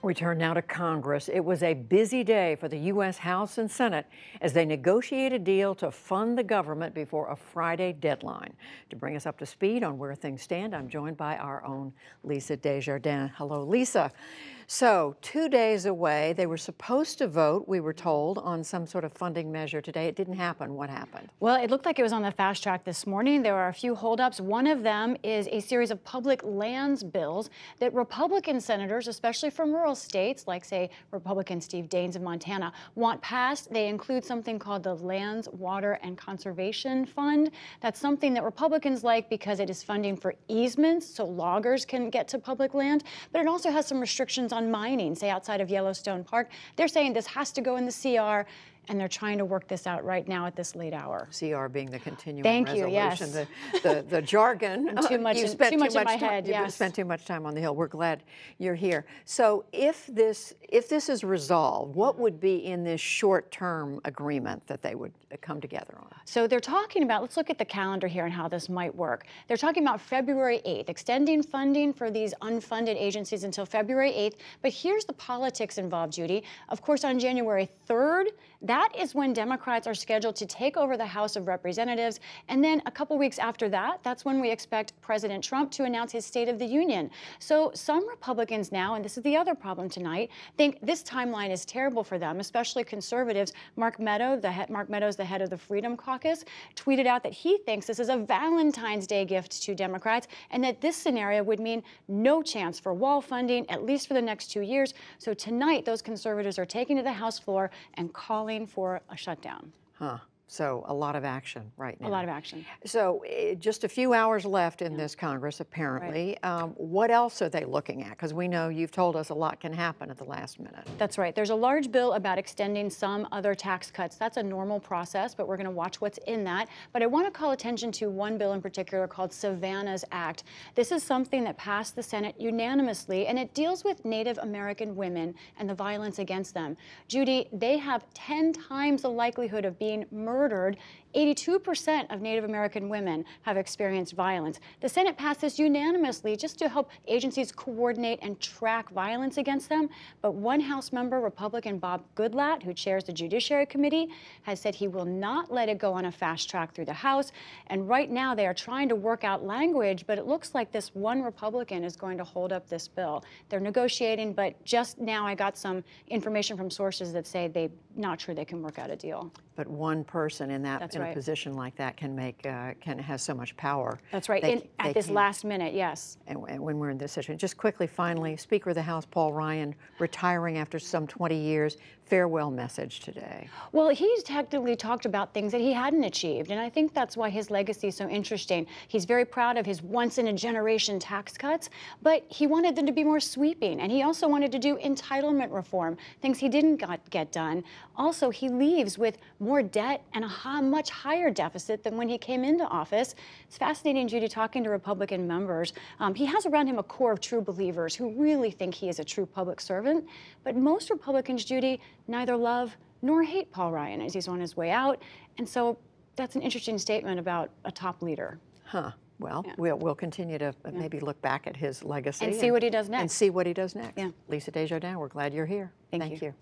We turn now to Congress. It was a busy day for the U.S. House and Senate as they negotiate a deal to fund the government before a Friday deadline. To bring us up to speed on where things stand, I'm joined by our own Lisa Desjardins. Hello, Lisa. So 2 days away, they were supposed to vote, we were told, on some sort of funding measure today. It didn't happen. What happened? Well, it looked like it was on the fast track this morning. There are a few holdups. One of them is a series of public lands bills that Republican senators, especially from rural states, like, say, Republican Steve Daines of Montana, want passed. They include something called the Lands, Water, and Conservation Fund. That's something that Republicans like because it is funding for easements so loggers can get to public land, but it also has some restrictions on mining, say outside of Yellowstone Park. They're saying this has to go in the CR, and they're trying to work this out right now at this late hour. CR being the continuing Thank resolution. You, yes. The jargon. Too much in my head, yes. You've spent too much time on the Hill. We're glad you're here. So if this is resolved, what would be in this short-term agreement that they would come together on? So they're talking about, let's look at the calendar here and how this might work. They're talking about February 8th, extending funding for these unfunded agencies until February 8th. But here's the politics involved, Judy. Of course, on January 3rd, that is when Democrats are scheduled to take over the House of Representatives. And then a couple weeks after that, that's when we expect President Trump to announce his State of the Union. So some Republicans now, and this is the other problem tonight, think this timeline is terrible for them, especially conservatives. Mark Meadows, the head of the Freedom Caucus, tweeted out that he thinks this is a Valentine's Day gift to Democrats and that this scenario would mean no chance for wall funding, at least for the next 2 years. So tonight, those conservatives are taking to the House floor and calling for a shutdown. So a lot of action right now. A lot of action. So just a few hours left in this Congress, apparently. Right. What else are they looking at? Because we know you've told us a lot can happen at the last minute. That's right. There's a large bill about extending some other tax cuts. That's a normal process, but we're going to watch what's in that. But I want to call attention to one bill in particular called Savannah's Act. This is something that passed the Senate unanimously, and it deals with Native American women and the violence against them. Judy, they have 10 times the likelihood of being murdered. 82% of Native American women have experienced violence. The Senate passed this unanimously just to help agencies coordinate and track violence against them. But one House member, Republican Bob Goodlatte, who chairs the Judiciary Committee, has said he will not let it go on a fast track through the House. And right now they are trying to work out language, but it looks like this one Republican is going to hold up this bill. They're negotiating, but just now I got some information from sources that say they're not sure they can work out a deal. But one person in that That's right. a position like that can has so much power. That's right. At this last minute, yes. And when we're in this situation, just quickly, finally, Speaker of the House Paul Ryan retiring after some 20 years. Farewell message today. Well, he's technically talked about things that he hadn't achieved, and I think that's why his legacy is so interesting. He's very proud of his once-in-a-generation tax cuts, but he wanted them to be more sweeping, and he also wanted to do entitlement reform, things he didn't get done. Also, he leaves with more debt and a much higher deficit than when he came into office. It's fascinating, Judy, talking to Republican members. He has around him a core of true believers who really think he is a true public servant, but most Republicans, Judy, neither love nor hate Paul Ryan as he's on his way out. And so that's an interesting statement about a top leader. Well, yeah. We'll continue to maybe look back at his legacy. And see what he does next. And see what he does next. Yeah. Lisa Desjardins, we're glad you're here. Thank you.